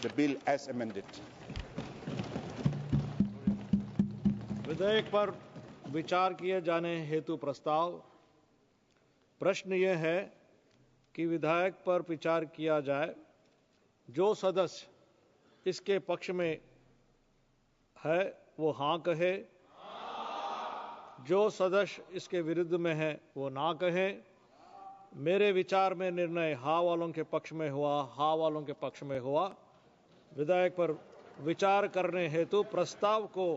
the bill as amended. विधेयक पर विचार किए जाने हेतु प्रस्ताव। प्रश्न यह है कि विधेयक पर विचार किया जाए। जो सदस्य इसके पक्ष में है वो हाँ कहे, जो सदस्य इसके विरुद्ध में है वो ना कहे। मेरे विचार में निर्णय हाँ वालों के पक्ष में हुआ, हाँ वालों के पक्ष में हुआ। विधेयक पर विचार करने हेतु प्रस्ताव को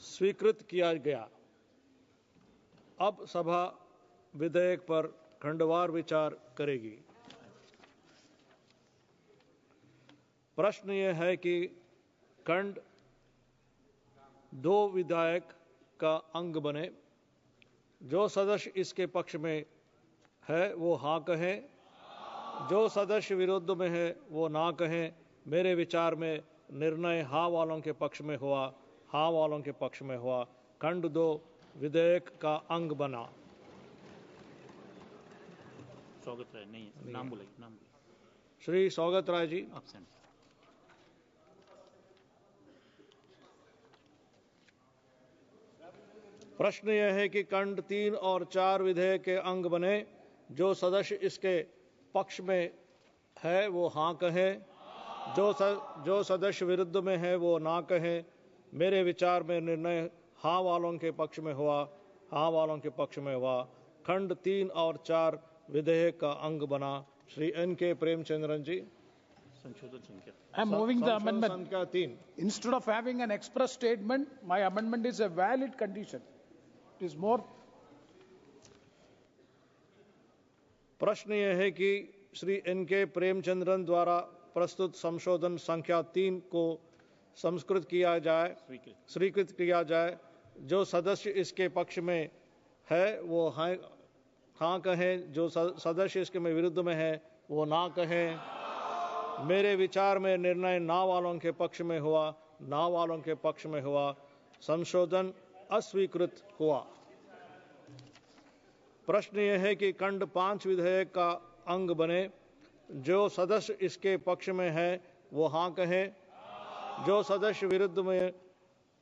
स्वीकृत किया गया। अब सभा विधेयक पर खंडवार विचार करेगी। प्रश्न यह है कि खंड 2 विधेयक का अंग बने। जो सदस्य इसके पक्ष में है वो हाँ कहें, जो सदस्य विरोध में है वो ना कहें। मेरे विचार में निर्णय हाँ वालों के पक्ष में हुआ, हाँ वालों के पक्ष में हुआ। खंड 2 विधेयक का अंग बना। सौगत राय नहीं है, नाम बोलिए, नाम बोलिए। श्री सौगत राय जी एब्सेंट। प्रश्न यह है कि खंड 3 और 4 विधेयक के अंग बने। जो सदस्य इसके पक्ष में है वो हाँ कहे, जो सदस्य विरुद्ध में है वो ना कहे। मेरे विचार में निर्णय हाँ वालों के पक्ष में हुआ, हाँ वालों के पक्ष में हुआ। खंड 3 और 4 विधेयक का अंग बना। श्री N.K. प्रेमचंद्रन जी। संशोधन संख्या। I am moving the amendment. संख्या 3। Instead of having an express statement, my amendment is a valid condition. It is more. प्रश्न यह है कि श्री N.K. प्रेमचंद्रन द्वारा प्रस्तुत संशोधन संख्या 3 को संस्कृत किया जाए, स्वीकृत किया जाए। जो सदस्य इसके पक्ष में है वो हाँ कहें, जो सदस्य इसके में विरुद्ध में है वो ना कहें। मेरे विचार में निर्णय ना वालों के पक्ष में हुआ, ना वालों के पक्ष में हुआ। संशोधन अस्वीकृत हुआ। प्रश्न यह है कि खंड 5 विधेयक का अंग बने। जो सदस्य इसके पक्ष में है वो हाँ कहें, जो सदस्य विरुद्ध में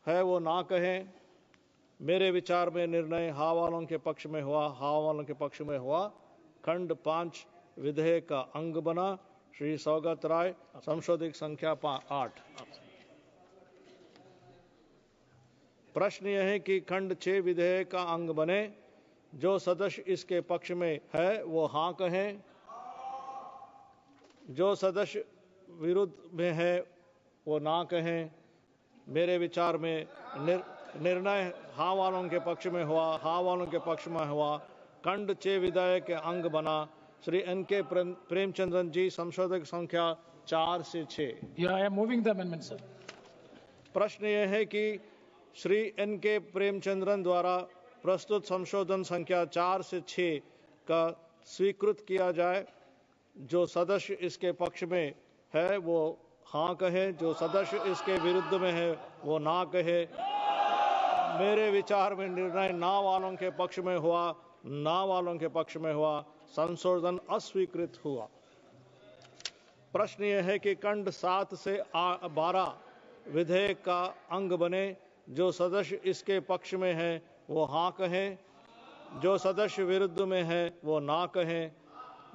है वो ना कहें। मेरे विचार में निर्णय हाँ वालों के पक्ष में हुआ, हाँ वालों के पक्ष में हुआ। खंड 5 विधेयक का अंग बना। श्री सौगत राय, संशोधित संख्या 8। प्रश्न यह है कि खंड 6 विधेयक का अंग बने। जो सदस्य इसके पक्ष में है वो हाँ कहें, जो सदस्य विरुद्ध में है वो ना कहें। मेरे विचार में निर्णय हाँ वालों के पक्ष में हुआ, हाँ वालों के पक्ष में हुआ। खंड 6 विधेयक के अंग बना। श्री N.K. प्रेमचंद्रन जी, संशोधक संख्या 4 से 6। Yeah, I am moving the amendment, sir. प्रश्न यह है कि श्री N.K. प्रेमचंद्रन द्वारा प्रस्तुत संशोधन संख्या 4 से 6 का स्वीकृत किया जाए। जो सदस्य इसके पक्ष में है वो हाँ कहे, जो सदस्य इसके विरुद्ध में है वो ना कहे। मेरे विचार में निर्णय ना वालों के पक्ष में हुआ, ना वालों के पक्ष में हुआ। संशोधन अस्वीकृत हुआ। प्रश्न यह है कि खंड 7 से 12 विधेयक का अंग बने। जो सदस्य इसके पक्ष में है वो हाँ कहें, जो सदस्य विरुद्ध में है वो ना कहें।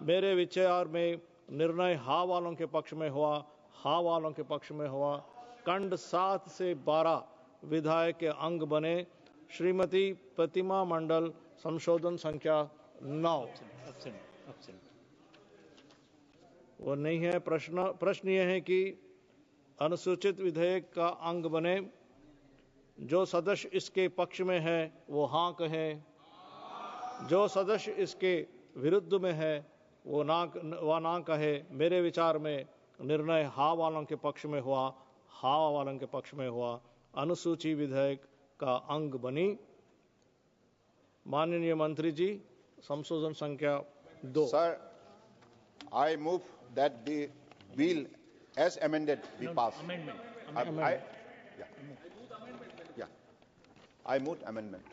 मेरे विचार में निर्णय हाँ वालों के पक्ष में हुआ, हाँ वालों के पक्ष में हुआ। खंड 7 से 12 विधेयक के अंग बने। श्रीमती प्रतिमा मंडल, संशोधन संख्या 9। वो नहीं है। प्रश्न यह है कि अनुसूचित विधेयक का अंग बने। जो सदस्य इसके पक्ष में है वो हाँ कहें, जो सदस्य इसके विरुद्ध में है वो ना कहे। मेरे विचार में निर्णय हाँ वालों के पक्ष में हुआ, हाँ वालों के पक्ष में हुआ। अनुसूची विधेयक का अंग बनी। माननीय मंत्री जी, संशोधन संख्या 2। Sir, I move that the bill as amended be passed. Amendment. I moved amendment.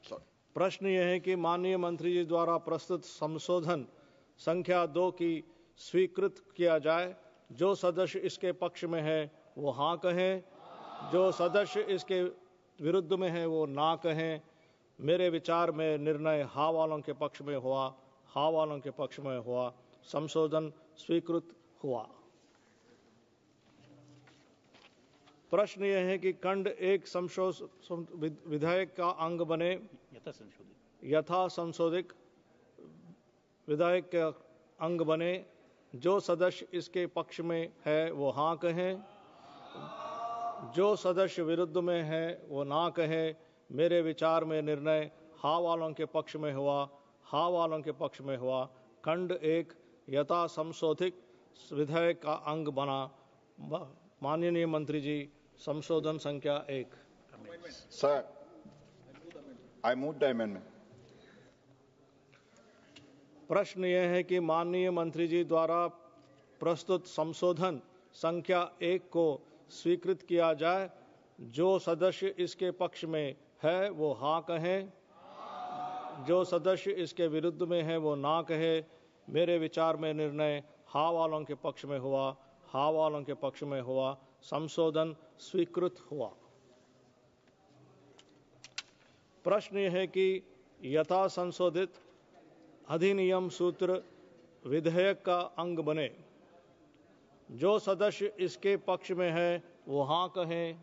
Sorry. प्रश्न यह है कि माननीय मंत्री जी द्वारा प्रस्तुत संशोधन संख्या 2 की स्वीकृत किया जाए। जो सदस्य इसके पक्ष में है वो हाँ कहें, जो सदस्य इसके विरुद्ध में है वो ना कहें। मेरे विचार में निर्णय हाँ वालों के पक्ष में हुआ, हाँ वालों के पक्ष में हुआ। संशोधन स्वीकृत हुआ। प्रश्न यह है कि खंड 1 विधेयक का अंग बने, यथा संशोधित विधेयक का अंग बने। जो सदस्य इसके पक्ष में है वो हाँ कहें, जो सदस्य विरुद्ध में है वो ना कहे। मेरे विचार में निर्णय हाँ वालों के पक्ष में हुआ, हाँ वालों के पक्ष में हुआ। खंड 1 यथा संशोधित विधेयक का अंग बना। माननीय मंत्री जी, संशोधन संख्या 1। Sir, I move the amendment. प्रश्न यह है कि माननीय मंत्री जी द्वारा प्रस्तुत संशोधन संख्या 1 को स्वीकृत किया जाए। जो सदस्य इसके पक्ष में है वो हाँ कहें, जो सदस्य इसके विरुद्ध में है वो ना कहे। मेरे विचार में निर्णय हाँ वालों के पक्ष में हुआ, हाँ वालों के पक्ष में हुआ। संशोधन स्वीकृत हुआ। प्रश्न यह है कि यथा संशोधित अधिनियम सूत्र विधेयक का अंग बने। जो सदस्य इसके पक्ष में है वो हाँ कहें,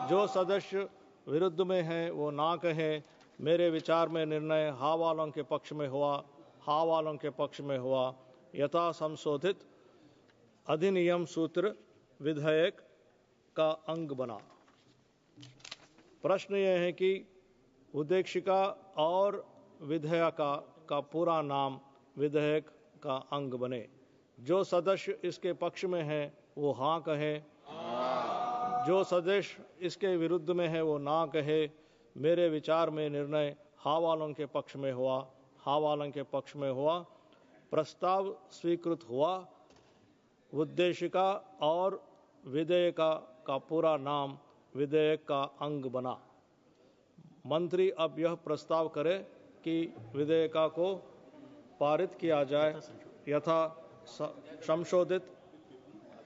जो सदस्य विरुद्ध में है वो ना कहे। मेरे विचार में निर्णय हाँ वालों के पक्ष में हुआ, हाँ वालों के पक्ष में हुआ। यथा संशोधित अधिनियम सूत्र विधेयक का अंग बना। प्रश्न यह है कि उद्देशिका और विधेयका का पूरा नाम विधेयक का अंग बने। जो सदस्य इसके पक्ष में है वो हाँ कहे, जो सदस्य इसके विरुद्ध में है वो ना कहे। मेरे विचार में निर्णय हाँ वालों के पक्ष में हुआ, हाँ वालों के पक्ष में हुआ। प्रस्ताव स्वीकृत हुआ। उद्देशिका और विधेयका का पूरा नाम विधेयक का अंग बना। मंत्री अब यह प्रस्ताव करे कि विधेयका को पारित किया जाए, यथा संशोधित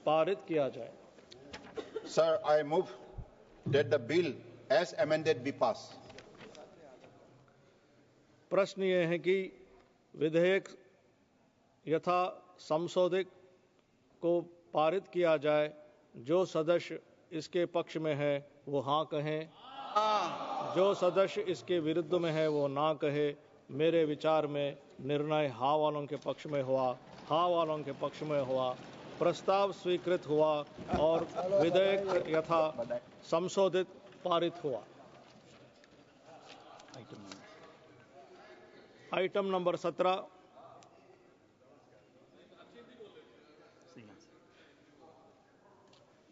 पारित किया जाए। Sir, I move that the bill as amended be passed. प्रश्न यह है कि विधेयक यथा संशोधित को पारित किया जाए। जो सदस्य इसके पक्ष में है वो हाँ कहें, जो सदस्य इसके विरुद्ध में है वो ना कहे। मेरे विचार में निर्णय हाँ वालों के पक्ष में हुआ, हाँ वालों के पक्ष में हुआ। प्रस्ताव स्वीकृत हुआ और विधेयक यथा संशोधित पारित हुआ। Item number 17।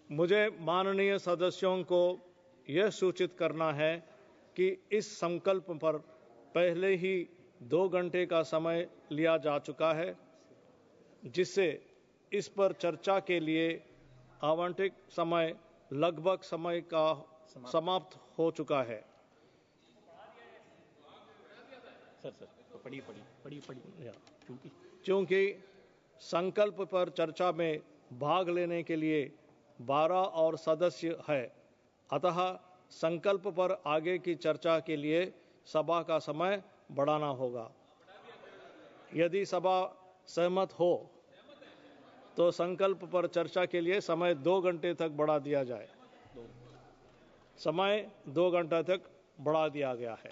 मुझे माननीय सदस्यों को यह सूचित करना है कि इस संकल्प पर पहले ही 2 घंटे का समय लिया जा चुका है, जिससे इस पर चर्चा के लिए आवंटित समय लगभग समय का समाप्त हो चुका है। सर पढ़िए क्योंकि संकल्प पर चर्चा में भाग लेने के लिए 12 और सदस्य है, अतः संकल्प पर आगे की चर्चा के लिए सभा का समय बढ़ाना होगा। यदि सभा सहमत हो तो संकल्प पर चर्चा के लिए समय 2 घंटे तक बढ़ा दिया जाए। समय 2 घंटे तक बढ़ा दिया गया है।